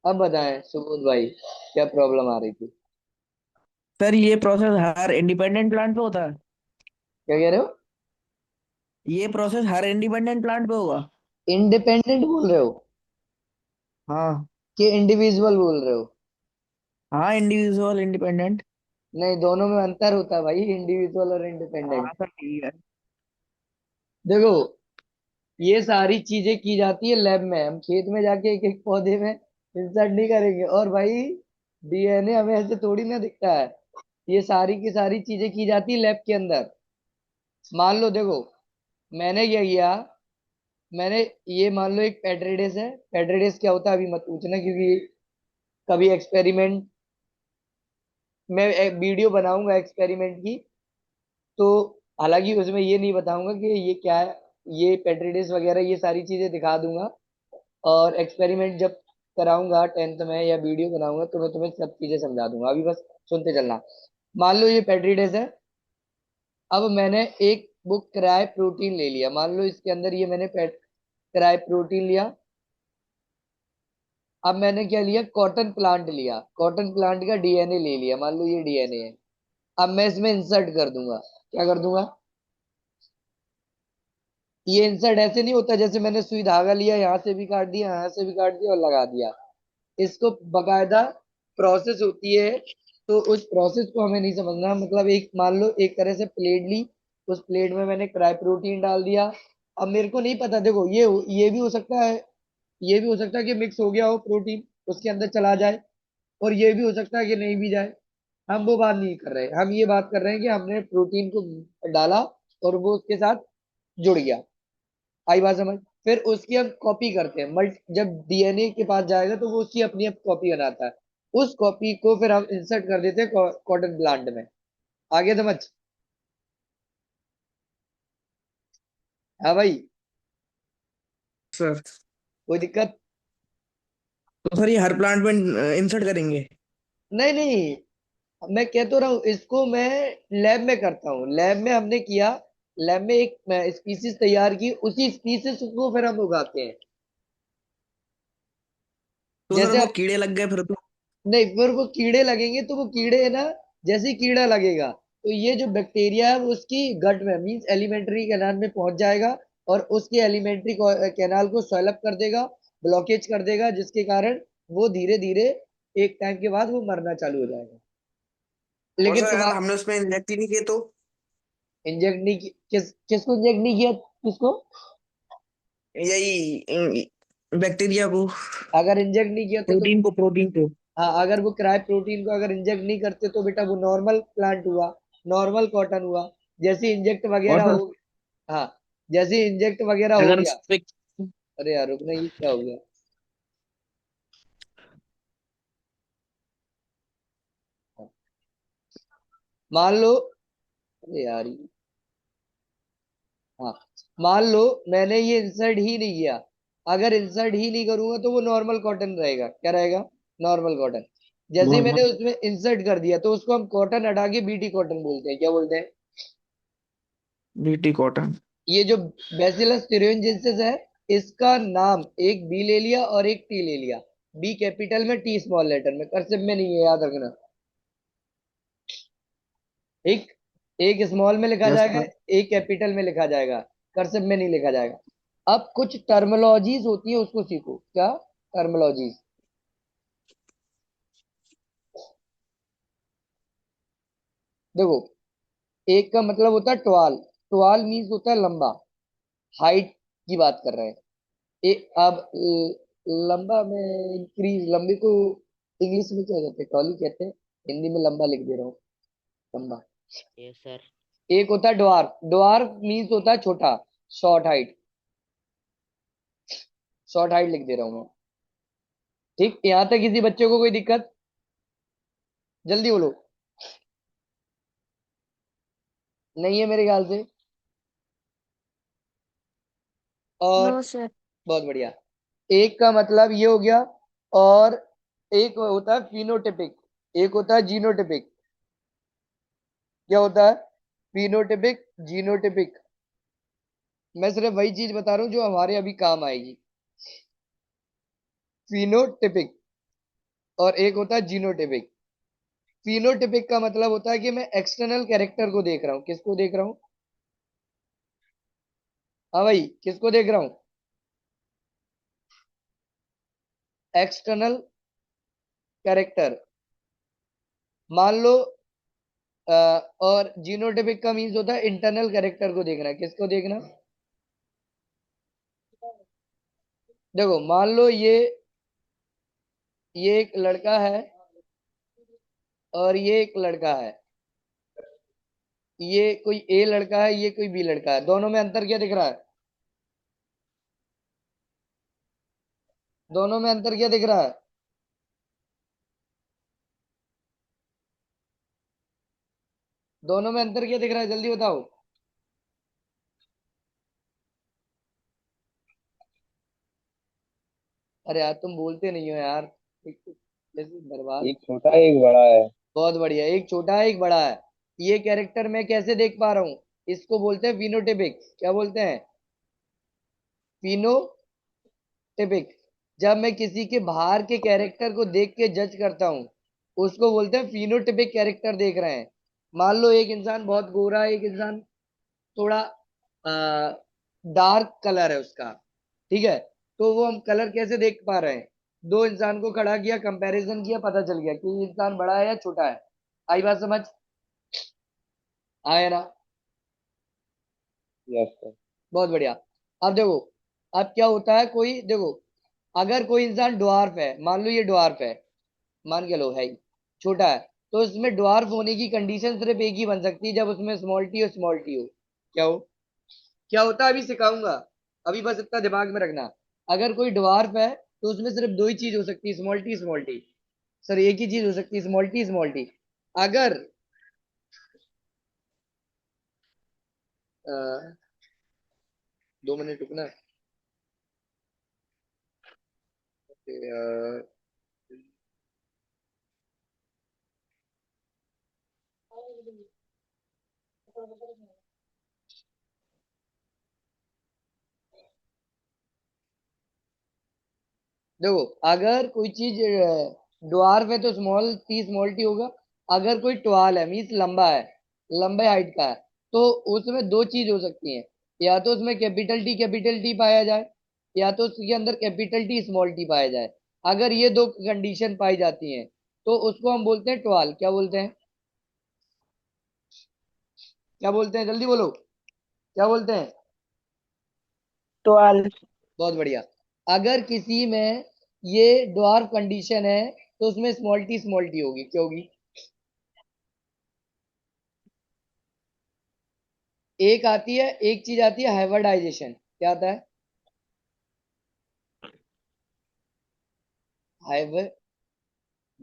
अब बताएं सुबोध भाई, क्या प्रॉब्लम आ रही थी? सर ये प्रोसेस हर इंडिपेंडेंट प्लांट पे होता है। क्या कह रहे हो? ये प्रोसेस हर इंडिपेंडेंट प्लांट पे होगा। इंडिपेंडेंट बोल रहे हो हाँ। कि इंडिविजुअल बोल रहे हो? हाँ, इंडिविजुअल इंडिपेंडेंट। नहीं, दोनों में अंतर होता है भाई, इंडिविजुअल और इंडिपेंडेंट। हाँ सर, ठीक है। देखो, ये सारी चीजें की जाती है लैब में। हम खेत में जाके एक एक पौधे में इंसर्ट नहीं करेंगे। और भाई, डीएनए हमें ऐसे थोड़ी ना दिखता है। ये सारी की सारी चीजें की जाती है लैब के अंदर। मान लो, देखो, मैंने क्या किया। मैंने, ये मान लो एक पेट्रिडेस है। पेट्रिडेस क्या होता है अभी मत पूछना, क्योंकि कभी एक्सपेरिमेंट, मैं एक वीडियो बनाऊंगा एक्सपेरिमेंट की, तो हालांकि उसमें ये नहीं बताऊंगा कि ये क्या है। ये पेट्रिडेस वगैरह ये सारी चीजें दिखा दूंगा। और एक्सपेरिमेंट जब कराऊंगा 10th में या वीडियो बनाऊंगा तो मैं तुम्हें सब चीजें समझा दूंगा। अभी बस सुनते चलना। मान लो ये पेट्रिडेस है। अब मैंने एक बुक क्राई प्रोटीन ले लिया। मान लो इसके अंदर ये मैंने क्राई प्रोटीन लिया। अब मैंने क्या लिया, कॉटन प्लांट लिया। कॉटन प्लांट का डीएनए ले लिया। मान लो ये डीएनए है। अब मैं इसमें इंसर्ट कर दूंगा। क्या कर दूंगा? ये इंसर्ट ऐसे नहीं होता जैसे मैंने सुई धागा लिया, यहाँ से भी काट दिया, यहाँ से भी काट दिया और लगा दिया। इसको बकायदा प्रोसेस होती है। तो उस प्रोसेस को हमें नहीं समझना। मतलब एक, मान लो एक तरह से प्लेट ली। उस प्लेट में मैंने क्राई प्रोटीन डाल दिया। अब मेरे को नहीं पता, देखो, ये भी हो सकता है। ये भी हो सकता है कि मिक्स हो गया हो प्रोटीन, उसके अंदर चला जाए। और ये भी हो सकता है कि नहीं भी जाए। हम वो बात नहीं कर रहे, हम ये बात कर रहे हैं कि हमने प्रोटीन को डाला और वो उसके साथ जुड़ गया। आई बात समझ? फिर उसकी हम कॉपी करते हैं। जब डीएनए के पास जाएगा तो वो उसकी अपनी कॉपी बनाता है। उस कॉपी को फिर हम इंसर्ट कर देते हैं कॉटन प्लांट में। आगे समझ? हाँ भाई। सर, कोई दिक्कत? तो सर ये हर प्लांट में इंसर्ट करेंगे। नहीं नहीं, मैं कह तो रहा हूँ, इसको मैं लैब में करता हूँ। लैब में हमने किया। लैब में एक स्पीसीज तैयार की, उसी स्पीसीज को फिर हम उगाते हैं। तो सर जैसे वो अब, कीड़े लग गए फिर तो। नहीं, फिर वो कीड़े लगेंगे तो वो कीड़े है ना, जैसे ही कीड़ा लगेगा तो ये जो बैक्टीरिया है वो उसकी गट में, मींस एलिमेंट्री कैनाल में पहुंच जाएगा। और उसके एलिमेंट्री कैनाल को स्वेलअप कर देगा, ब्लॉकेज कर देगा, जिसके कारण वो धीरे धीरे एक टाइम के बाद वो मरना चालू हो जाएगा। और लेकिन सर तुम अगर हमने उसमें इंजेक्ट ही नहीं किए तो। इंजेक्ट नहीं किसको इंजेक्ट नहीं किया? किसको? यही बैक्टीरिया को। अगर इंजेक्ट नहीं किया तो प्रोटीन को। हाँ, अगर वो क्राई प्रोटीन को अगर इंजेक्ट नहीं करते तो बेटा वो नॉर्मल प्लांट हुआ, नॉर्मल कॉटन हुआ। जैसे इंजेक्ट और वगैरह सर हो, हाँ, जैसे इंजेक्ट वगैरह हो अगर गया। अरे यार रुकना, ये क्या हो गया? हाँ, मान लो, अरे यार हाँ, मान लो मैंने ये इंसर्ट ही नहीं किया। अगर इंसर्ट ही नहीं करूंगा तो वो नॉर्मल कॉटन रहेगा। क्या रहेगा? Normal cotton. जैसे ही मैंने नॉर्मल उसमें इंसर्ट कर दिया तो उसको हम कॉटन हटा के बीटी कॉटन बोलते हैं। क्या बोलते हैं? BT cotton. ये जो बैसिलस thuringiensis है, इसका नाम एक बी ले लिया और एक टी ले लिया। बी कैपिटल में, टी स्मॉल लेटर में, कर्सिव में नहीं है, याद रखना। एक एक स्मॉल में लिखा यस जाएगा, सर। एक कैपिटल में लिखा जाएगा। कर्सिव में नहीं लिखा जाएगा। अब कुछ टर्मिनोलॉजीज होती है, उसको सीखो। क्या टर्मिनोलॉजीज? देखो, एक का मतलब होता है ट्वाल। ट्वाल मीन्स होता है लंबा, हाइट की बात कर रहे हैं। एक अब लंबा में इंक्रीज, लंबे को इंग्लिश में क्या कहते हैं? टॉली कहते हैं। हिंदी में लंबा लिख दे रहा हूँ, लंबा। Yes sir. एक होता है ड्वार्फ। ड्वार्फ मीन्स होता है छोटा, शॉर्ट हाइट। शॉर्ट हाइट लिख दे रहा हूँ मैं। ठीक, यहाँ तक किसी बच्चे को कोई दिक्कत? जल्दी बोलो। नहीं है मेरे ख्याल से। और नो सर। बहुत बढ़िया। एक का मतलब ये हो गया। और एक होता है फिनोटिपिक, एक होता है जीनोटिपिक। क्या होता है? Phenotypic, genotypic. मैं सिर्फ वही चीज बता रहा हूँ जो हमारे अभी काम आएगी। फिनोटिपिक, और एक होता है जीनोटिपिक। फिनोटिपिक का मतलब होता है कि मैं एक्सटर्नल कैरेक्टर को देख रहा हूँ। किसको देख रहा हूँ? हाँ भाई, किसको देख रहा हूँ? External character. मान लो अ, और जीनोटिपिक का मीन्स होता है इंटरनल कैरेक्टर को देखना। किसको देखना? देखो, मान लो ये एक लड़का है और ये एक लड़का है। ये कोई ए लड़का है, ये कोई बी लड़का है। दोनों में अंतर क्या दिख रहा है? दोनों में अंतर क्या दिख रहा है? दोनों में अंतर क्या दिख रहा है, जल्दी बताओ। अरे यार, तुम बोलते नहीं हो यार। जैसे बर्बाद। एक छोटा है एक बड़ा है। बहुत बढ़िया, एक छोटा है एक बड़ा है। ये कैरेक्टर मैं कैसे देख पा रहा हूँ? इसको बोलते हैं फिनोटिपिक। क्या बोलते हैं? फिनोटिपिक। जब मैं किसी के बाहर के कैरेक्टर को देख के जज करता हूँ, उसको बोलते हैं फिनोटिपिक कैरेक्टर देख रहे हैं। मान लो एक इंसान बहुत गोरा है, एक इंसान थोड़ा डार्क कलर है उसका। ठीक है, तो वो हम कलर कैसे देख पा रहे हैं? दो इंसान को खड़ा किया, कंपैरिजन किया, पता चल गया कि ये इंसान बड़ा है या छोटा है। आई बात समझ? आया ना? Yes sir. बहुत बढ़िया। अब देखो, अब क्या होता है, कोई देखो, अगर कोई इंसान ड्वार्फ है, मान लो ये ड्वार्फ है, मान के लो है ही, छोटा है, तो इसमें ड्वार्फ होने की कंडीशन सिर्फ एक ही बन सकती है, जब उसमें स्मॉल टी और स्मॉल टी हो। क्या हो? क्या होता है अभी सिखाऊंगा। अभी बस इतना दिमाग में रखना। अगर कोई ड्वार्फ है तो उसमें सिर्फ दो ही चीज हो सकती है, small T small T. Sir, एक ही चीज हो सकती है, स्मॉल टी स्मॉल टी। अगर 2 मिनट रुकना। अ, देखो, अगर कोई चीज ड्वार्फ है तो स्मॉल टी होगा। अगर कोई ट्वाल है, मीन्स लंबा है, लंबे हाइट का है, तो उसमें दो चीज हो सकती है। या तो उसमें कैपिटल टी पाया जाए, या तो उसके अंदर कैपिटल टी स्मॉल टी पाया जाए। अगर ये दो कंडीशन पाई जाती हैं, तो उसको हम बोलते हैं ट्वाल। क्या बोलते हैं? क्या बोलते हैं, जल्दी बोलो। क्या बोलते हैं? 12। बहुत बढ़िया। अगर किसी में ये ड्वार्फ कंडीशन है, तो उसमें स्मॉल टी होगी। क्या होगी? एक आती है, एक चीज आती है हाइब्रिडाइजेशन। क्या आता है?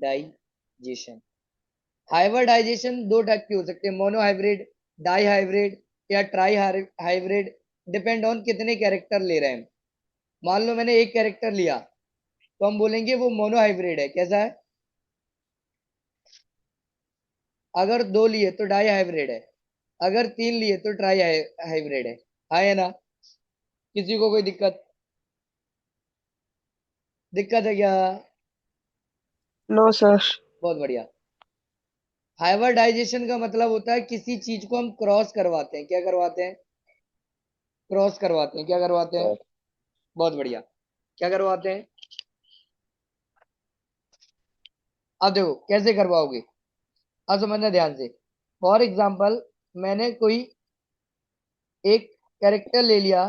हाइब्रिडाइजेशन। हाइब्रिडाइजेशन दो टाइप की हो सकती है, मोनो हाइब्रिड, डाई हाइब्रिड, या ट्राई हाइब्रिड। डिपेंड ऑन कितने कैरेक्टर ले रहे हैं। मान लो मैंने एक कैरेक्टर लिया, तो हम बोलेंगे वो मोनो हाइब्रिड है। कैसा है? अगर दो लिए तो डाई हाइब्रिड है। अगर तीन लिए तो ट्राई हाइब्रिड है। है ना? किसी को कोई दिक्कत? दिक्कत है क्या? No sir. बहुत बढ़िया। हाइब्रिडाइजेशन का मतलब होता है किसी चीज को हम क्रॉस करवाते हैं। क्या करवाते हैं? क्रॉस करवाते हैं। क्या करवाते हैं? और बहुत बढ़िया। क्या करवाते हैं? अब देखो कैसे करवाओगे। अब समझना ध्यान से। फॉर एग्जाम्पल, मैंने कोई एक कैरेक्टर ले लिया,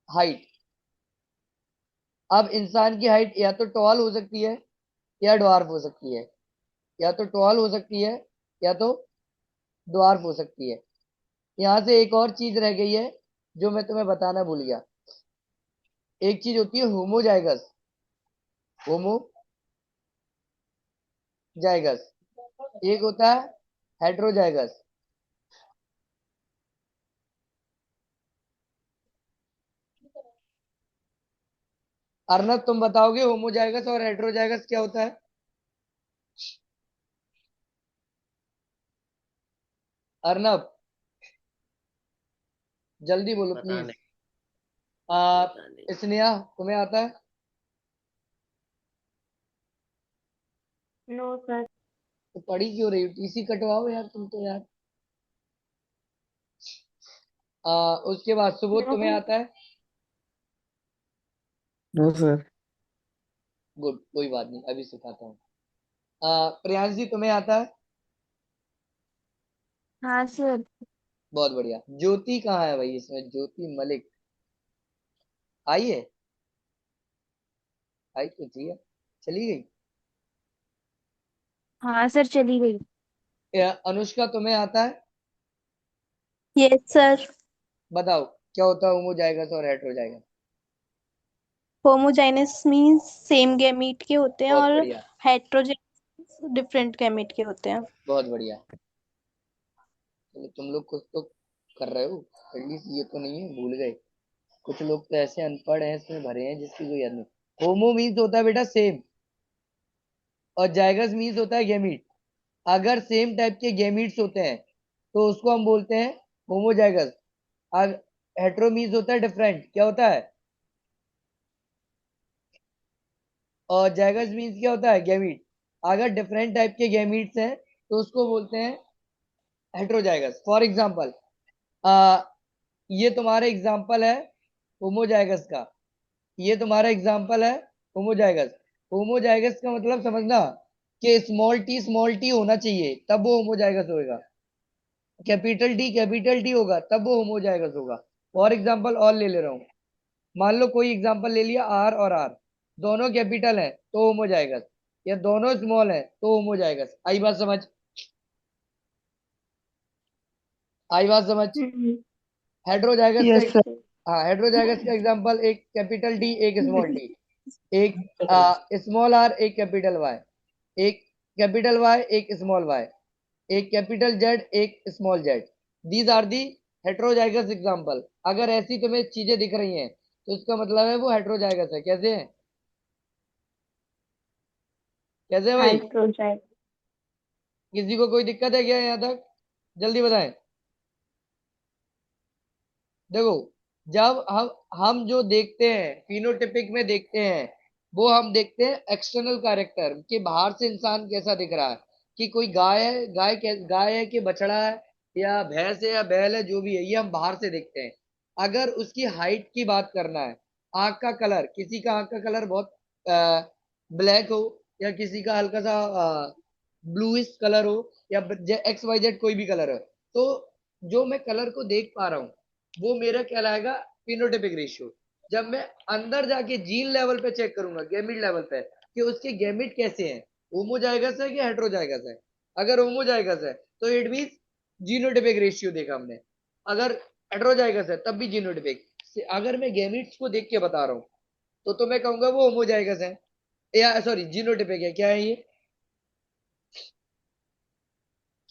हाइट। अब इंसान की हाइट या तो टॉल हो सकती है, या ड्वार्फ हो सकती है। या तो टॉल हो सकती है, या तो ड्वार्फ हो सकती है। यहाँ से एक और चीज रह गई है, जो मैं तुम्हें बताना भूल गया। एक चीज होती है होमोजाइगस। होमोजाइगस। एक होता है हेट्रोजाइगस। अर्नब, तुम बताओगे होमोजाइगस और हेट्रोजाइगस क्या होता है? अर्नब, जल्दी बोलो पता प्लीज। नहीं। आप, पता नहीं। स्नेहा, तुम्हें आता है? No sir. तो पढ़ी क्यों रही हो? टीसी कटवाओ यार तुम तो यार। उसके बाद सुबोध नो। तुम्हें आता है? No sir. गुड, कोई बात नहीं, अभी सिखाता हूँ। प्रियांश जी तुम्हें आता है? हाँ सर। बहुत बढ़िया। ज्योति कहाँ है भाई इसमें? ज्योति मलिक आई है? आई तो थी, चली गई। हाँ सर, चली गई। अनुष्का तुम्हें आता है? Yes sir. बताओ क्या होता है होमोजाइगस और हेटेरोजाइगस? होमोजाइनस मीन्स सेम गैमीट के होते हैं, बहुत और बढ़िया। हेट्रोजाइनस डिफरेंट गैमीट के होते हैं। बहुत बढ़िया। चलो तुम लोग कुछ तो कर रहे हो, एटलीस्ट ये तो नहीं है भूल गए। कुछ लोग तो ऐसे अनपढ़ हैं इसमें भरे हैं जिसकी कोई याद नहीं। होमो मीन्स होता है बेटा सेम, और जाइगस मीन्स होता है गैमीट। अगर सेम टाइप के गैमीट्स होते हैं तो उसको हम बोलते हैं होमोजाइगस। हेटेरो मीन्स होता है डिफरेंट, क्या होता है? और जाइगस मीन्स क्या होता है? गैमीट। अगर डिफरेंट टाइप के गैमीट्स हैं तो उसको बोलते हैं हेटेरोजाइगस। फॉर एग्जांपल, ये तुम्हारा एग्जांपल है होमोजाइगस का। ये तुम्हारा एग्जांपल है होमोजाइगस। होमोजाइगस का मतलब समझना कि स्मॉल टी होना चाहिए तब वो होमोजाइगस होएगा। कैपिटल टी होगा तब वो होमोजाइगस होगा। फॉर एग्जांपल और ले ले रहा हूँ। मान लो कोई एग्जांपल ले लिया, आर और आर दोनों कैपिटल है तो होमोजाइगस, या दोनों स्मॉल है तो होमोजाइगस। आई बात समझ? आई बात समझ? हम्म। हेड्रोजाइगस का, यस सर। हाँ हेड्रोजाइगस का एग्जांपल एक कैपिटल टी एक स्मॉल टी, एक स्मॉल आर एक कैपिटल वाई, एक कैपिटल वाई एक स्मॉल वाई, एक कैपिटल जेड एक small Z. These are the heterozygous example. अगर ऐसी तुम्हें चीजें दिख रही हैं तो इसका मतलब है वो हेट्रोजाइगस है। कैसे है? कैसे है भाई? हाइड्रोजाइड। किसी को कोई दिक्कत है क्या यहाँ तक? जल्दी बताएं। देखो, जब हम जो देखते हैं फिनोटिपिक में देखते हैं, वो हम देखते हैं एक्सटर्नल कैरेक्टर कि बाहर से इंसान कैसा दिख रहा है, कि कोई गाय है, गाय है कि बछड़ा है, या भैंस है या बैल है, जो भी है ये हम बाहर से देखते हैं। अगर उसकी हाइट की बात करना है, आंख का कलर, किसी का आंख का कलर बहुत ब्लैक हो, या किसी का हल्का सा ब्लूइश कलर हो, या एक्स वाई जेड कोई भी कलर हो, तो जो मैं कलर को देख पा रहा हूँ वो मेरा कहलाएगा फिनोटाइपिक रेशियो। जब मैं अंदर जाके जीन लेवल पे चेक करूंगा, गैमिट लेवल पे, कि उसके गैमिट कैसे हैं, होमोजाइगस है कि हेटेरोजाइगस है। अगर होमोजाइगस है तो इट मींस जीनोटाइपिक रेशियो देखा हमने। अगर हेटेरोजाइगस है तब भी जीनोटाइपिक। अगर मैं गैमिट्स को देख के बता रहा हूँ तो मैं कहूंगा वो होमोजाइगस है, या सॉरी जीनोटाइपिक है। क्या है ये?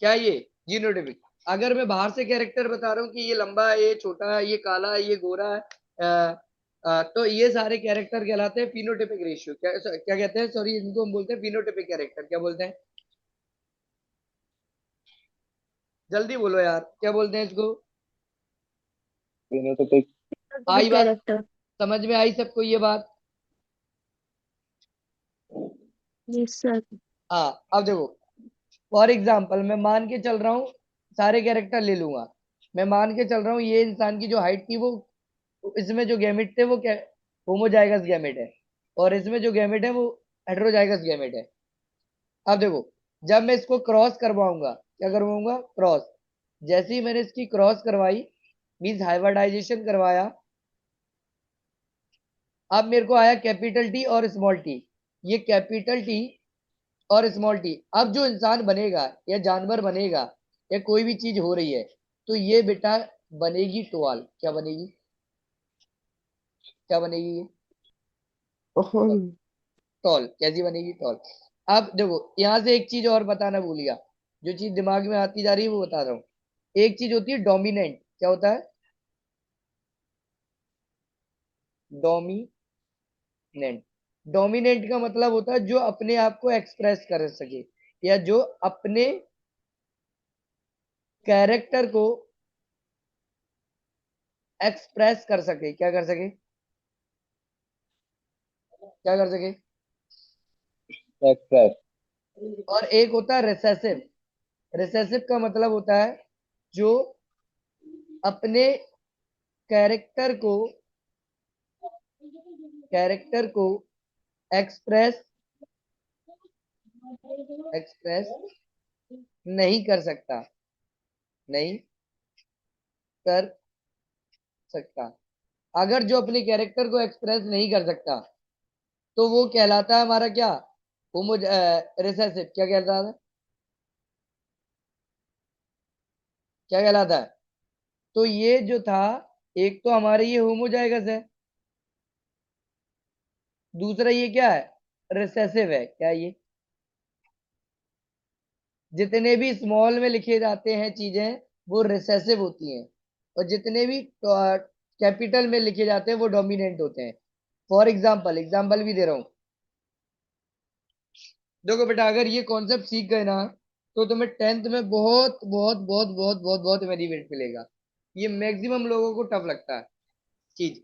क्या ये? जीनोटाइपिक। अगर मैं बाहर से कैरेक्टर बता रहा हूँ कि ये लंबा है, ये छोटा है, ये काला है, ये गोरा है, तो ये सारे कैरेक्टर कहलाते हैं फिनोटाइपिक रेशियो। क्या क्या कहते हैं? सॉरी, इनको हम बोलते हैं फिनोटाइपिक कैरेक्टर। क्या बोलते हैं? जल्दी बोलो यार, क्या बोलते हैं इसको? फिनोटाइपिक। आई बात? कैरेक्टर। समझ में आई सबको ये बात? Yes sir. हाँ, अब देखो, फॉर एग्जाम्पल मैं मान के चल रहा हूँ, सारे कैरेक्टर ले लूंगा। मैं मान के चल रहा हूँ ये इंसान की जो हाइट थी वो, इसमें जो गैमेट थे वो क्या, होमोजाइगस गैमेट है, और इसमें जो गैमेट है वो हेटेरोजाइगस गैमेट है। अब देखो, जब मैं इसको क्रॉस करवाऊंगा, क्या करवाऊंगा? क्रॉस। जैसे ही मैंने इसकी क्रॉस करवाई, मीन्स हाइब्रिडाइजेशन करवाया, अब मेरे को आया कैपिटल टी और स्मॉल टी। ये कैपिटल टी और स्मॉल टी, अब जो इंसान बनेगा या जानवर बनेगा या कोई भी चीज हो रही है, तो ये बेटा बनेगी टोल। क्या बनेगी? क्या बनेगी ये? टॉल। कैसी बनेगी? टॉल। अब देखो, यहां से एक चीज और बताना भूल गया, जो चीज दिमाग में आती जा रही है वो बता रहा हूँ। एक चीज होती है डोमिनेंट। क्या होता है? डोमिनेंट। डोमिनेंट का मतलब होता है जो अपने आप को एक्सप्रेस कर सके, या जो अपने कैरेक्टर को एक्सप्रेस कर सके। क्या कर सके? क्या कर सके? एक्सप्रेस। और एक होता है रिसेसिव। रिसेसिव का मतलब होता है जो अपने कैरेक्टर को कैरेक्टर को एक्सप्रेस एक्सप्रेस नहीं कर सकता, नहीं कर सकता। अगर जो अपने कैरेक्टर को एक्सप्रेस नहीं कर सकता तो वो कहलाता है हमारा क्या, होमो रिसेसिव। क्या कहलाता है, क्या कहलाता है? तो ये जो था, एक तो हमारे ये होमोजाइगस है, दूसरा ये क्या है, रिसेसिव है। क्या ये जितने भी स्मॉल में लिखे जाते हैं चीजें वो रिसेसिव होती हैं, और जितने भी कैपिटल में लिखे जाते हैं वो डोमिनेंट होते हैं। फॉर एग्जाम्पल, एग्जाम्पल भी दे रहा हूं। देखो बेटा, अगर ये कॉन्सेप्ट सीख गए ना तो तुम्हें टेंथ में बहुत बहुत बहुत बहुत बहुत बहुत बेनिफिट मिलेगा। ये मैक्सिमम लोगों को टफ लगता है चीज।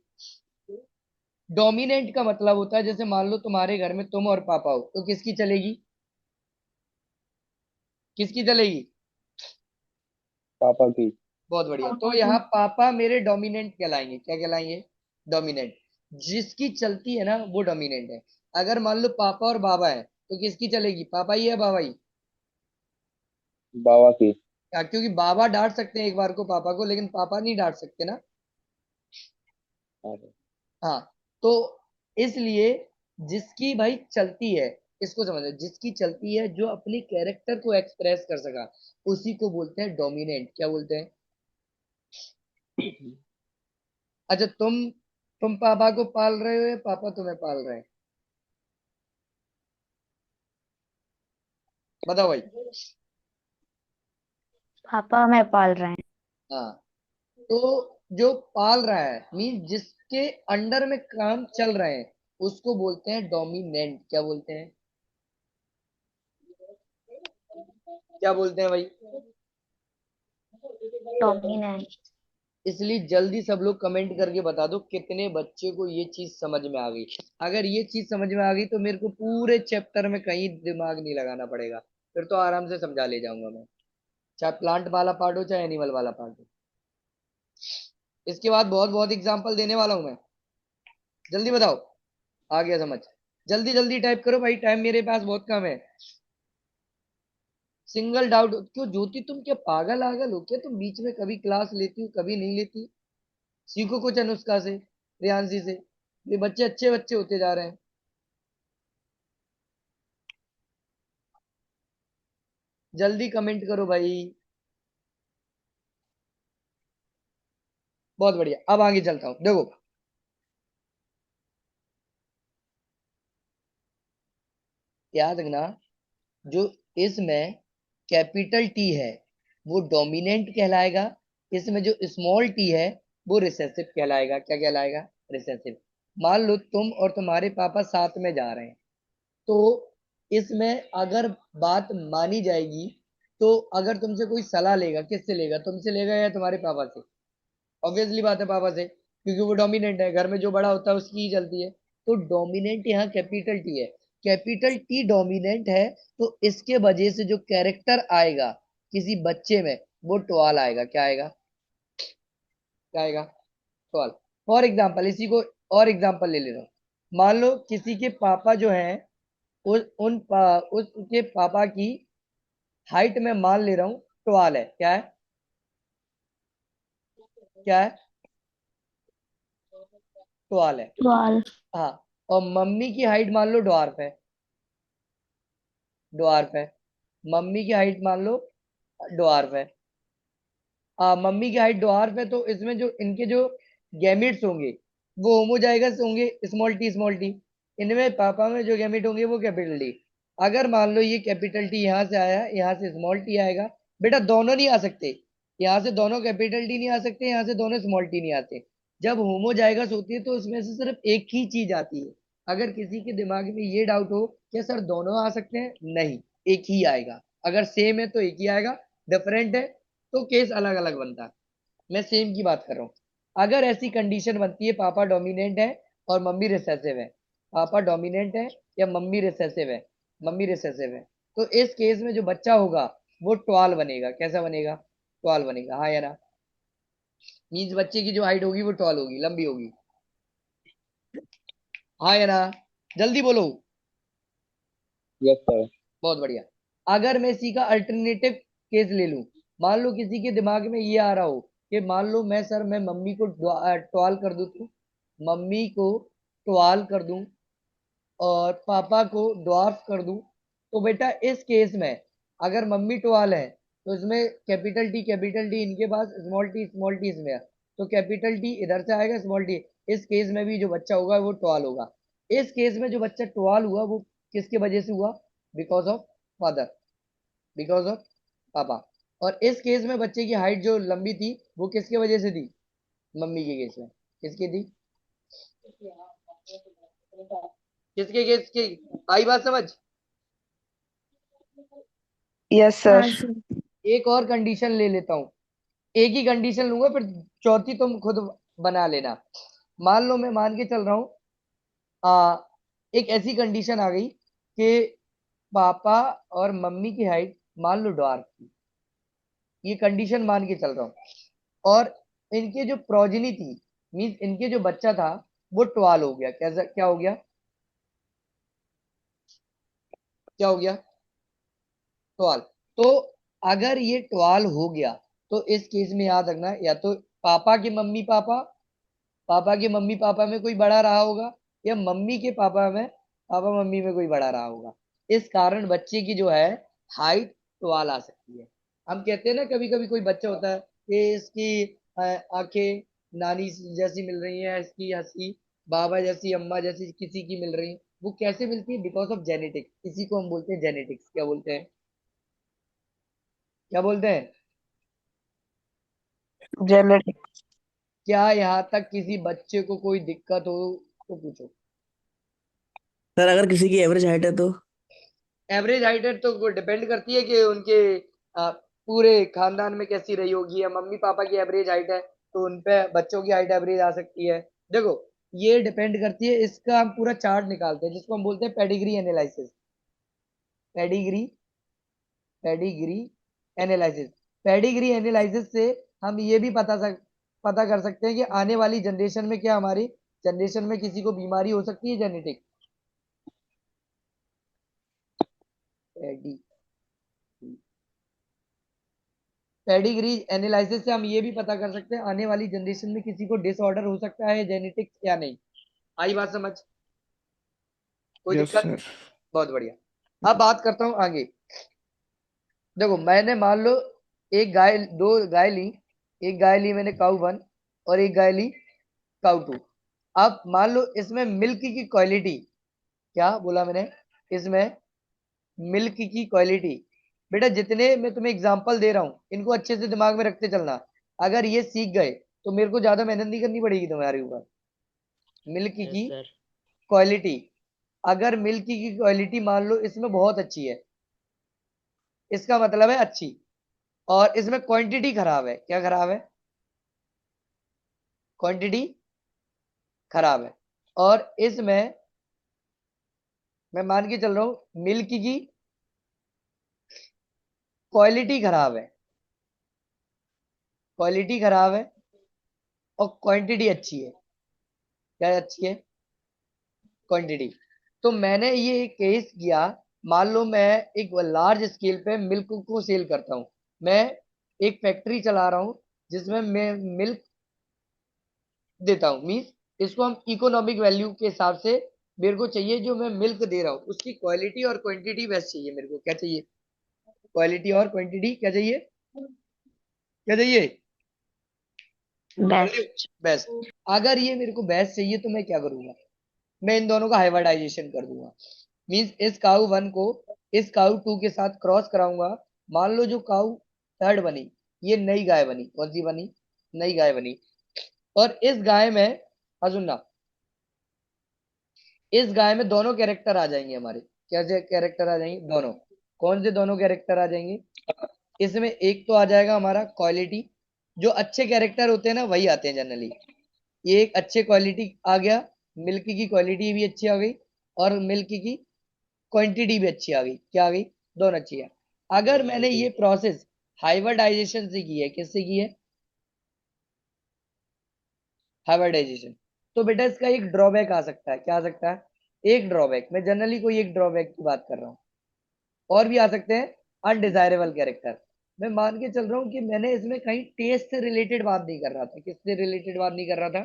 डोमिनेंट का मतलब होता है, जैसे मान लो तुम्हारे घर में तुम और पापा हो, तो किसकी चलेगी, किसकी चलेगी? पापा की। बहुत बढ़िया। तो यहाँ पापा मेरे डोमिनेंट कहलाएंगे। क्या कहलाएंगे? डोमिनेंट। जिसकी चलती है ना वो डोमिनेंट है। अगर मान लो पापा और बाबा है तो किसकी चलेगी, पापा ही है बाबा ही? बाबा की। क्योंकि बाबा डांट सकते हैं एक बार को पापा को, लेकिन पापा नहीं डांट सकते ना। हाँ। हाँ। तो इसलिए जिसकी भाई चलती है, इसको समझो, जिसकी चलती है, जो अपनी कैरेक्टर को एक्सप्रेस कर सका, उसी को बोलते हैं डोमिनेंट। क्या बोलते हैं? अच्छा, तुम पापा को पाल रहे हो या पापा तुम्हें पाल रहे हैं? बताओ भाई। पापा हमें पाल रहे हैं। हाँ। तो जो पाल रहा है मीन जिसके अंडर में काम चल रहे हैं, उसको बोलते हैं डोमिनेंट। क्या बोलते हैं? क्या बोलते हैं भाई? डोमिनेंट। इसलिए जल्दी सब लोग कमेंट करके बता दो कितने बच्चे को ये चीज समझ में आ गई। अगर ये चीज समझ में आ गई तो मेरे को पूरे चैप्टर में कहीं दिमाग नहीं लगाना पड़ेगा, फिर तो आराम से समझा ले जाऊंगा मैं, चाहे प्लांट वाला पार्ट हो चाहे एनिमल वाला पार्ट हो। इसके बाद बहुत बहुत एग्जांपल देने वाला हूं मैं। जल्दी बताओ, आ गया समझ? जल्दी जल्दी टाइप करो भाई, टाइम मेरे पास बहुत कम है। सिंगल डाउट, क्यों ज्योति तुम क्या पागल आगल हो क्या? तुम बीच में कभी क्लास लेती हो कभी नहीं लेती। सीखो कुछ अनुष्का से, प्रियांशी से। ये बच्चे अच्छे बच्चे होते जा रहे हैं। जल्दी कमेंट करो भाई। बहुत बढ़िया, अब आगे चलता हूं। देखो, याद रखना, जो इसमें कैपिटल टी है वो डोमिनेंट कहलाएगा, इसमें जो स्मॉल टी है वो रिसेसिव कहलाएगा। क्या कहलाएगा? रिसेसिव। मान लो तुम और तुम्हारे पापा साथ में जा रहे हैं, तो इसमें अगर बात मानी जाएगी, तो अगर तुमसे कोई सलाह लेगा, किससे लेगा, तुमसे लेगा या तुम्हारे पापा से? ऑब्वियसली बात है पापा से, क्योंकि वो डोमिनेंट है, घर में जो बड़ा होता है उसकी ही चलती है। तो डोमिनेंट यहाँ कैपिटल टी है। कैपिटल टी डोमिनेंट है, तो इसके वजह से जो कैरेक्टर आएगा किसी बच्चे में, वो टॉल आएगा। क्या आएगा? क्या आएगा? टॉल। फॉर एग्जाम्पल, इसी को और एग्जाम्पल ले ले रहा हूँ। मान लो किसी के पापा जो हैं, उसके पापा की हाइट में मान ले रहा हूँ 12 है। क्या है? क्या है? 12 है। वाल। हाँ। और मम्मी की हाइट मान लो ड्वार्फ है। ड्वार्फ है। मम्मी की हाइट मान लो ड्वार्फ है। मम्मी की हाइट ड्वार्फ है, तो इसमें जो इनके जो गैमिट्स होंगे वो होमोजाइगस होंगे, स्मॉल टी स्मॉल टी। इनमें पापा में जो गैमिट होंगे वो कैपिटल टी। अगर मान लो ये कैपिटल टी यहाँ से आया, यहाँ से स्मॉल टी आएगा। बेटा दोनों नहीं आ सकते, यहाँ से दोनों कैपिटल टी नहीं आ सकते, यहाँ से दोनों स्मॉल टी नहीं आते। जब होमोजाइगस होती है तो उसमें से सिर्फ एक ही चीज आती है। अगर किसी के दिमाग में ये डाउट हो कि सर दोनों आ सकते हैं, नहीं, एक ही आएगा। अगर सेम है तो एक ही आएगा, डिफरेंट है तो केस अलग अलग बनता है। मैं सेम की बात कर रहा हूँ। अगर ऐसी कंडीशन बनती है, पापा डोमिनेंट है और मम्मी रिसेसिव है, पापा डोमिनेंट है या मम्मी रिसेसिव है, मम्मी रिसेसिव है, तो इस केस में जो बच्चा होगा वो टॉल बनेगा। कैसा बनेगा? टॉल बनेगा, हाँ या ना? मीन्स बच्चे की जो हाइट होगी वो टॉल होगी, लंबी होगी, हाँ या ना? जल्दी बोलो। Yes sir. बहुत बढ़िया। अगर मैं इसी का अल्टरनेटिव केस ले लूं, मान लो किसी के दिमाग में ये आ रहा हो कि मान लो मैं सर मैं मम्मी को टॉल कर दूं, तो मम्मी को टॉल कर दूं और पापा को ड्वार्फ कर दूं, तो बेटा इस केस में अगर मम्मी टॉल है तो इसमें कैपिटल टी इनके पास, स्मॉल टी इसमें है, तो कैपिटल टी इधर से आएगा, स्मॉल टी। इस केस में भी जो बच्चा होगा वो टॉल होगा। इस केस में जो बच्चा टॉल हुआ वो किसके वजह से हुआ? Because of father, because of पापा। और इस केस में बच्चे की हाइट जो लंबी थी वो किसके वजह से थी? मम्मी के केस में किसकी थी? किसके केस की? आई बात समझ? यस हाँ सर। सर। एक और कंडीशन ले लेता हूँ, एक ही कंडीशन लूंगा, फिर चौथी तुम खुद बना लेना। मान लो मैं मान के चल रहा हूँ, आ, एक ऐसी कंडीशन आ गई कि पापा और मम्मी की हाइट मान लो डॉर्फ थी, ये कंडीशन मान के चल रहा हूँ, और इनके जो प्रोजेनी थी, मीन्स इनके जो बच्चा था वो ट्वाल हो गया। कैसा क्या हो गया? क्या हो गया? ट्वाल। तो अगर ये ट्वाल हो गया तो इस केस में याद रखना, या तो पापा के मम्मी पापा, पापा के मम्मी पापा में कोई बड़ा रहा होगा, या मम्मी के पापा में, पापा मम्मी में कोई बड़ा रहा होगा। इस कारण बच्चे की जो है हाइट ट्वाल आ सकती है। हम कहते हैं ना कभी कभी कोई बच्चा होता है कि इसकी आंखें नानी जैसी मिल रही हैं, इसकी हंसी बाबा जैसी, अम्मा जैसी किसी की मिल रही है। वो कैसे मिलती है? Because of genetics. इसी को हम बोलते हैं जेनेटिक्स। क्या बोलते हैं? क्या बोलते हैं? जेनेटिक। क्या यहाँ तक किसी बच्चे को कोई दिक्कत हो तो पूछो। सर अगर किसी की एवरेज हाइट है तो? एवरेज हाइट है तो डिपेंड करती है कि उनके पूरे खानदान में कैसी रही होगी, या मम्मी पापा की एवरेज हाइट है तो उनपे बच्चों की हाइट एवरेज आ सकती है। देखो, ये डिपेंड करती है, इसका हम पूरा चार्ट निकालते हैं जिसको हम बोलते हैं pedigree analysis. Pedigree, pedigree analysis. Pedigree analysis से हम ये भी पता कर सकते हैं कि आने वाली जनरेशन में क्या हमारी जनरेशन में किसी को बीमारी हो सकती है जेनेटिक। पेडी पेडिग्री एनालिसिस से हम ये भी पता कर सकते हैं आने वाली जनरेशन में किसी को डिसऑर्डर हो सकता है जेनेटिक्स या नहीं। आई बात समझ? कोई यस दिक्कत? सर। बहुत बढ़िया। अब बात करता हूँ आगे। देखो, मैंने मान लो एक गाय, दो गाय ली, एक गाय ली मैंने काऊ वन और एक गाय ली काऊ टू। अब मान लो इसमें मिल्क की क्वालिटी, क्या बोला मैंने? इसमें मिल्क की क्वालिटी, बेटा जितने मैं तुम्हें एग्जांपल दे रहा हूँ इनको अच्छे से दिमाग में रखते चलना। अगर ये सीख गए तो मेरे को ज्यादा मेहनत नहीं करनी पड़ेगी तुम्हारे ऊपर। मिल्क यस की सर। क्वालिटी, अगर मिल्क की क्वालिटी मान लो इसमें बहुत अच्छी है, इसका मतलब है अच्छी, और इसमें क्वांटिटी खराब है। क्या खराब है? क्वांटिटी खराब है। और इसमें मैं मान के चल रहा हूं मिल्क की क्वालिटी खराब है, क्वालिटी खराब है और क्वांटिटी अच्छी है। क्या अच्छी है? क्वांटिटी। तो मैंने ये केस किया, मान लो मैं एक लार्ज स्केल पे मिल्क को सेल करता हूँ। मैं एक फैक्ट्री चला रहा हूँ जिसमें मैं मिल्क देता हूँ। मीन्स इसको हम इकोनॉमिक वैल्यू के हिसाब से, मेरे को चाहिए जो मैं मिल्क दे रहा हूँ उसकी क्वालिटी और क्वांटिटी बेस्ट चाहिए। मेरे को क्या चाहिए? क्वालिटी और क्वांटिटी क्या चाहिए? क्या चाहिए? बेस्ट। बेस्ट। अगर ये मेरे को बेस्ट चाहिए तो मैं क्या करूंगा? मैं इन दोनों का हाइब्रिडाइजेशन कर दूंगा। मीन्स इस काऊ वन को इस काऊ टू के साथ क्रॉस कराऊंगा। मान लो जो काऊ थर्ड बनी, ये नई गाय बनी। कौन सी बनी? नई गाय बनी। और इस गाय में, सुनना, इस गाय में दोनों कैरेक्टर आ जाएंगे हमारे। कैसे कैरेक्टर आ जाएंगे? दोनों। कौन से दोनों कैरेक्टर आ जाएंगे? इसमें एक तो आ जाएगा हमारा क्वालिटी, जो अच्छे कैरेक्टर होते हैं ना वही आते हैं जनरली। ये एक अच्छे क्वालिटी आ गया, मिल्क की क्वालिटी भी अच्छी आ गई और मिल्क की क्वांटिटी भी अच्छी आ गई। क्या आ गई? दोनों अच्छी है। अगर मैंने ये प्रोसेस हाइब्रिडाइजेशन से की है, किससे की है? हाइब्रिडाइजेशन। तो बेटा इसका एक ड्रॉबैक आ सकता है, क्या आ सकता है? एक ड्रॉबैक, मैं जनरली कोई एक ड्रॉबैक की बात कर रहा हूँ, और भी आ सकते हैं। Undesirable character. मैं मान के चल रहा हूँ कि मैंने इसमें कहीं टेस्ट से रिलेटेड बात नहीं कर रहा था। किससे रिलेटेड बात नहीं कर रहा था?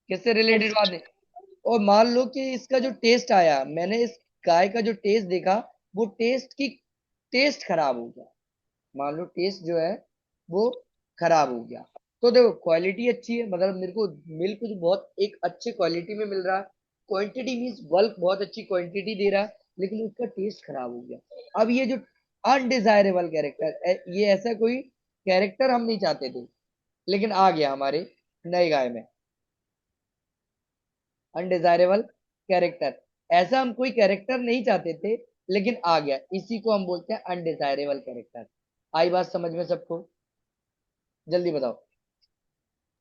किससे रिलेटेड बात नहीं। और मान लो कि इसका जो टेस्ट आया, मैंने इस गाय का जो टेस्ट देखा, वो टेस्ट खराब हो गया। मान लो टेस्ट जो है वो खराब हो गया। तो देखो क्वालिटी अच्छी है, मतलब मेरे को मिल्क जो बहुत एक अच्छे क्वालिटी में मिल रहा है, क्वांटिटी मीन्स बल्क बहुत अच्छी क्वांटिटी दे रहा है, लेकिन उसका टेस्ट खराब हो गया। अब ये जो अनडिजायरेबल कैरेक्टर, ये ऐसा कोई कैरेक्टर हम नहीं चाहते थे, लेकिन आ गया हमारे नए गाय में। अनडिजायरेबल कैरेक्टर, ऐसा हम कोई कैरेक्टर नहीं चाहते थे, लेकिन आ गया, इसी को हम बोलते हैं अनडिजायरेबल कैरेक्टर। आई बात समझ में सबको? जल्दी बताओ।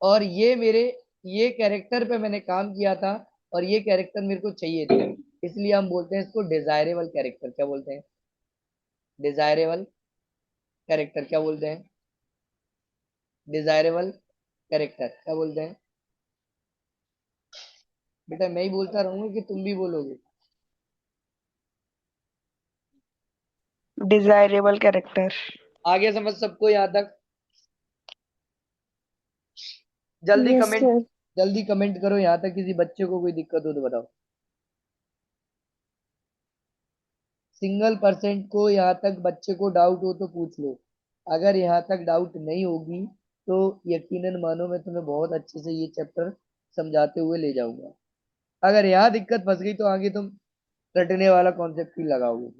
और ये कैरेक्टर पे मैंने काम किया था, और ये कैरेक्टर मेरे को चाहिए थे, इसलिए हम बोलते हैं इसको डिजायरेबल कैरेक्टर। क्या बोलते हैं? डिजायरेबल कैरेक्टर क्या बोलते हैं? डिजायरेबल कैरेक्टर क्या बोलते हैं? बेटा मैं ही बोलता रहूंगा कि तुम भी बोलोगे? Desirable character. आगे समझ सबको यहाँ तक? जल्दी यस कमेंट, सर। जल्दी कमेंट करो यहाँ तक। किसी बच्चे को कोई दिक्कत हो तो बताओ। सिंगल परसेंट को यहाँ तक बच्चे को डाउट हो तो पूछ लो। अगर यहाँ तक डाउट नहीं होगी तो यकीनन मानो मैं तुम्हें बहुत अच्छे से ये चैप्टर समझाते हुए ले जाऊंगा। अगर यहाँ दिक्कत फंस गई तो आगे तुम रटने वाला कॉन्सेप्ट ही लगाओगे।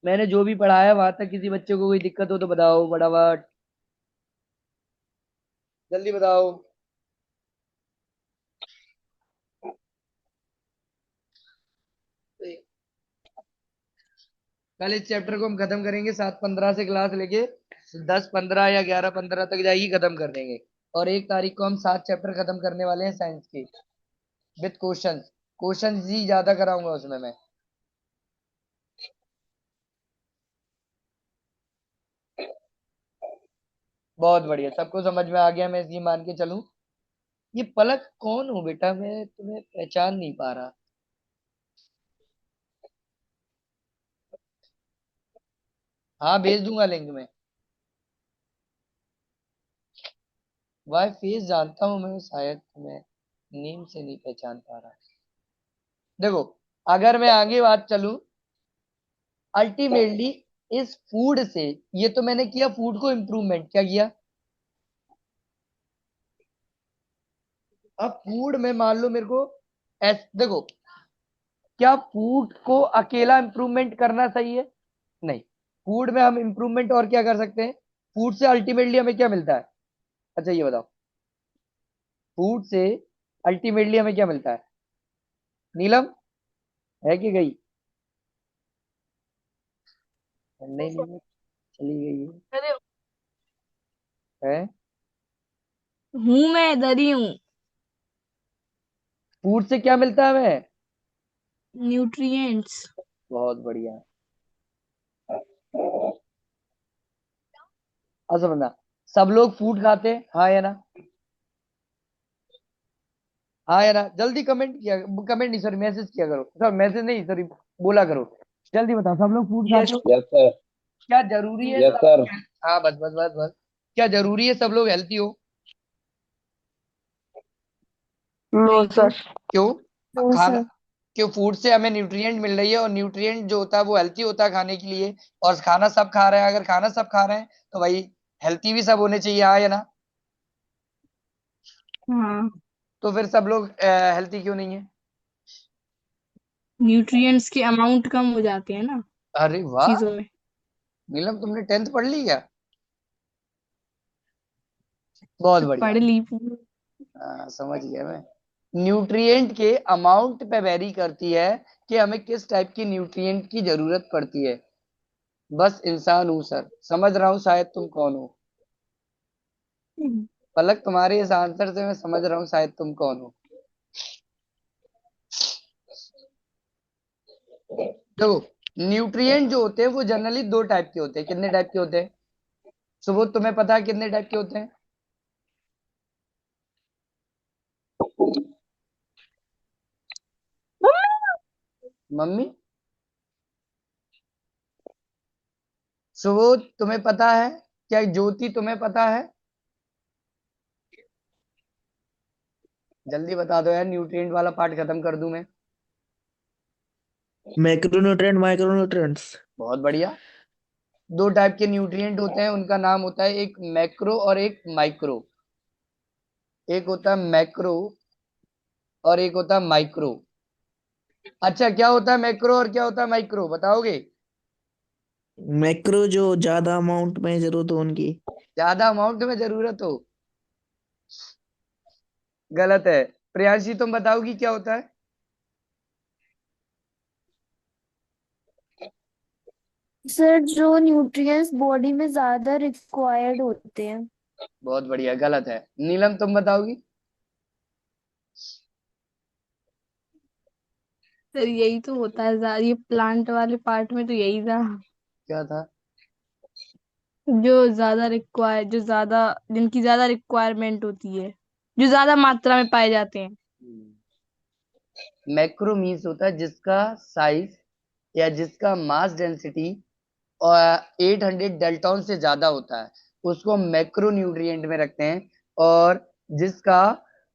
मैंने जो भी पढ़ाया वहां तक किसी बच्चे को कोई दिक्कत हो तो बताओ फटाफट, जल्दी बताओ। कल इस चैप्टर को हम खत्म करेंगे, 7:15 से क्लास लेके 10:15 या 11:15 तक जाएगी, खत्म कर देंगे। और 1 तारीख को हम 7 चैप्टर खत्म करने वाले हैं साइंस के, विद क्वेश्चन। क्वेश्चन ही ज्यादा कराऊंगा उसमें मैं। बहुत बढ़िया, सबको समझ में आ गया, मैं ये मान के चलूं? ये पलक कौन हो बेटा? मैं तुम्हें पहचान नहीं पा रहा। हाँ भेज दूंगा लिंक में। वाई फेस जानता हूँ मैं, शायद मैं नेम से नहीं पहचान पा रहा। देखो, अगर मैं आगे बात चलूं, अल्टीमेटली इस फूड से, ये तो मैंने किया फूड को इम्प्रूवमेंट, क्या किया? अब फूड में मान लो मेरे को देखो, क्या फूड को अकेला इम्प्रूवमेंट करना सही है? नहीं। फूड में हम इम्प्रूवमेंट और क्या कर सकते हैं? फूड से अल्टीमेटली हमें क्या मिलता है? अच्छा ये बताओ, फूड से अल्टीमेटली हमें क्या मिलता है? नीलम है कि गई? नहीं नहीं, चली गई अरे है। हूँ, मैं इधर ही हूँ। फूड से क्या मिलता है हमें? न्यूट्रिएंट्स। बहुत बढ़िया। अच्छा बंदा, सब लोग फूड खाते हैं, हाँ या ना? हाँ या ना? जल्दी कमेंट किया, कमेंट नहीं सॉरी, मैसेज किया करो, सर मैसेज नहीं सॉरी, बोला करो। जल्दी बताओ, सब लोग फूड खाते यस। हो? Yes sir. क्या जरूरी है यस सब सर। लोग हाँ बस बस बस बस। क्या जरूरी है सब लोग हेल्थी हो? नो नहीं तो। सर। क्यों? नो खाना, सर। क्यों? फूड से हमें न्यूट्रिएंट मिल रही है, और न्यूट्रिएंट जो होता है वो हेल्थी होता है खाने के लिए। और खाना सब खा रहे हैं, अगर खाना सब खा रहे हैं तो भाई हेल्थी भी सब होने चाहिए, हाँ या ना? हाँ, तो फिर सब लोग हेल्थी क्यों नहीं है? न्यूट्रिएंट्स के अमाउंट कम हो जाते हैं ना अरे वाह, चीजों में। नीलम तुमने 10th पढ़ ली क्या? बहुत बढ़िया। पढ़ ली। समझ गया मैं। न्यूट्रिएंट के अमाउंट पे वेरी करती है कि हमें किस टाइप की न्यूट्रिएंट की जरूरत पड़ती है। बस इंसान हूं सर, समझ रहा हूं शायद तुम कौन हो। पलक, तुम्हारे इस आंसर से मैं समझ रहा हूँ शायद तुम कौन हो। देखो, न्यूट्रिएंट जो होते हैं वो जनरली दो टाइप के होते हैं। कितने टाइप के होते हैं? सुबोध, तुम्हें पता है कितने टाइप के होते हैं? मम्मी, सुबोध तुम्हें पता है क्या? ज्योति तुम्हें पता है? जल्दी बता दो यार, न्यूट्रिएंट वाला पार्ट खत्म कर दूं मैं। Macronutrient, micronutrients. बहुत बढ़िया। दो टाइप के न्यूट्रिएंट होते हैं, उनका नाम होता है एक मैक्रो और एक माइक्रो। एक होता है मैक्रो और एक होता है माइक्रो। अच्छा, क्या होता है मैक्रो और क्या होता है माइक्रो, बताओगे? मैक्रो जो ज्यादा अमाउंट में जरूरत हो उनकी। ज्यादा अमाउंट में जरूरत हो? गलत है। प्रियांशी, तुम बताओगी क्या होता है? सर, जो न्यूट्रिएंट्स बॉडी में ज्यादा रिक्वायर्ड होते हैं। बहुत बढ़िया, गलत है। नीलम, तुम बताओगी? सर यही तो होता है, ये प्लांट वाले पार्ट में तो यही था। क्या था? जो ज्यादा, जिनकी ज्यादा रिक्वायरमेंट होती है, जो ज्यादा मात्रा में पाए जाते हैं। मैक्रो मीन्स होता है जिसका साइज या जिसका मास डेंसिटी और 800 डेल्टॉन से ज्यादा होता है, उसको हम मैक्रो न्यूट्रिएंट में रखते हैं। और जिसका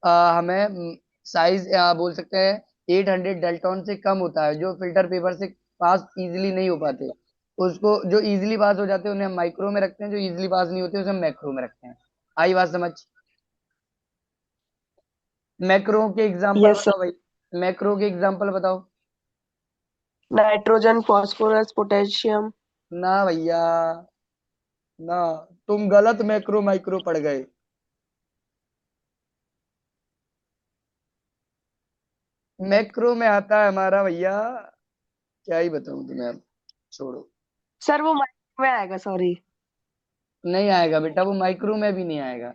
हमें साइज बोल सकते हैं 800 डेल्टॉन से कम होता है, जो फिल्टर पेपर से पास इजीली नहीं हो पाते, उसको, जो इजीली पास हो जाते हैं उन्हें हम माइक्रो में रखते हैं, जो इजीली पास नहीं होते उसे हम मैक्रो में रखते हैं। आई बात समझ? मैक्रो के एग्जांपल यस सर। बताओ भाई। मैक्रो के एग्जांपल बताओ। Nitrogen, phosphorus, potassium. ना भैया, ना, तुम गलत मैक्रो माइक्रो पढ़ गए। मैक्रो में आता है हमारा भैया, क्या ही बताऊं तुम्हें अब, छोड़ो। सर वो माइक्रो में आएगा, सॉरी। नहीं आएगा बेटा, वो माइक्रो में भी नहीं आएगा।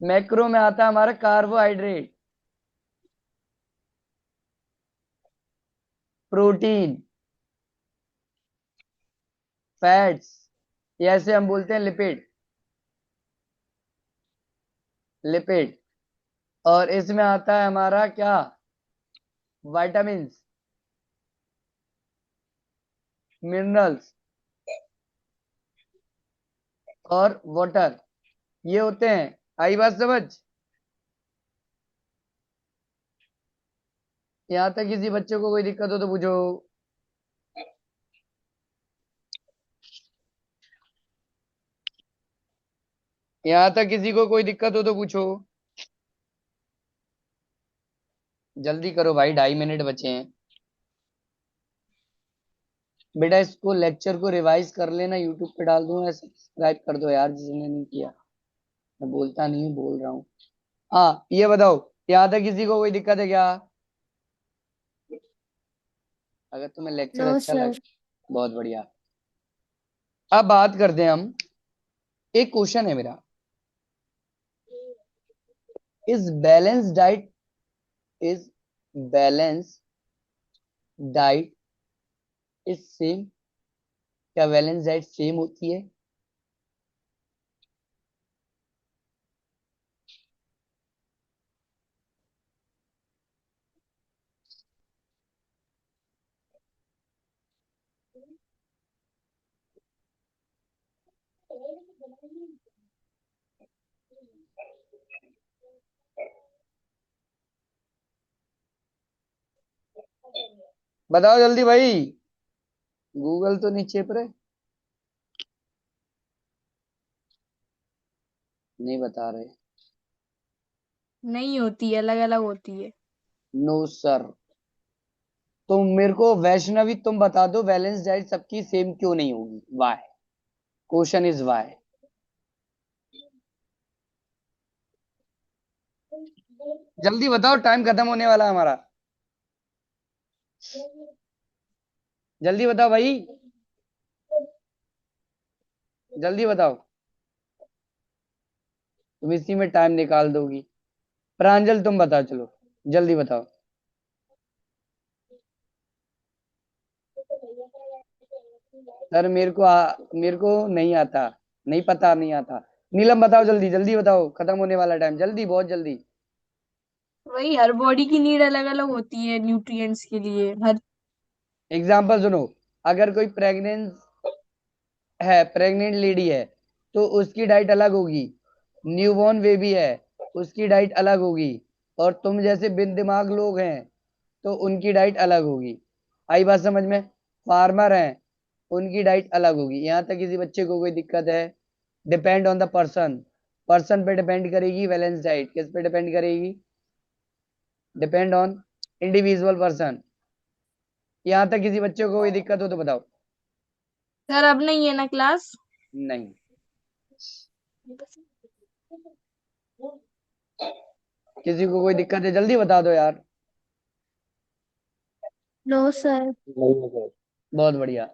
मैक्रो में आता है हमारा कार्बोहाइड्रेट, प्रोटीन, फैट्स, या ऐसे हम बोलते हैं लिपिड। लिपिड। और इसमें आता है हमारा क्या? विटामिन, मिनरल्स और वाटर, ये होते हैं। आई बात समझ? यहाँ तक किसी बच्चे को कोई दिक्कत हो तो पूछो। यहाँ तक किसी को कोई दिक्कत हो तो पूछो। जल्दी करो भाई, 2.5 मिनट बचे हैं। बेटा इसको, लेक्चर को रिवाइज कर लेना, यूट्यूब पे डाल दूंगा, सब्सक्राइब कर दो यार जिसने नहीं किया। मैं बोलता नहीं हूँ, बोल रहा हूँ। हाँ, ये बताओ, यहाँ तक किसी को कोई दिक्कत है क्या? अगर तुम्हें लेक्चर नो अच्छा लग, सर। बहुत बढ़िया। अब बात करते हैं हम। एक क्वेश्चन है मेरा, is balance diet, is balance diet is same, क्या बैलेंस डाइट सेम होती है? बताओ जल्दी भाई, गूगल तो नहीं चेप रहे? नहीं बता रहे? नहीं होती, अलग अलग होती है। No sir. तुम मेरे को, वैष्णवी तुम बता दो, बैलेंस डाइट सबकी सेम क्यों नहीं होगी? वाई? Question is why. जल्दी बताओ, टाइम खत्म होने वाला है हमारा। जल्दी बताओ भाई, जल्दी बताओ। तुम इसी में टाइम निकाल दोगी। प्रांजल तुम बताओ, चलो जल्दी बताओ। सर मेरे को नहीं आता, नहीं पता, नहीं आता। नीलम बताओ, जल्दी जल्दी बताओ, खत्म होने वाला टाइम, जल्दी बहुत जल्दी। वही, हर बॉडी की नीड अलग अलग होती है न्यूट्रिएंट्स के लिए। हर एग्जाम्पल सुनो, अगर कोई प्रेग्नेंट लेडी है तो उसकी डाइट अलग होगी। न्यूबॉर्न बेबी है, उसकी डाइट अलग होगी। और तुम जैसे बिन दिमाग लोग हैं तो उनकी डाइट अलग होगी। आई बात समझ में? फार्मर हैं, उनकी डाइट अलग होगी। यहाँ तक किसी बच्चे को कोई दिक्कत है? Depend on the person, person पे डिपेंड करेगी बैलेंस डाइट। किस पे डिपेंड करेगी? Depend on individual person. यहाँ तक किसी बच्चे को कोई दिक्कत हो तो बताओ। सर अब नहीं है ना क्लास? नहीं। किसी को कोई दिक्कत है जल्दी बता दो यार। No sir. नहीं है सर। बहुत बढ़िया।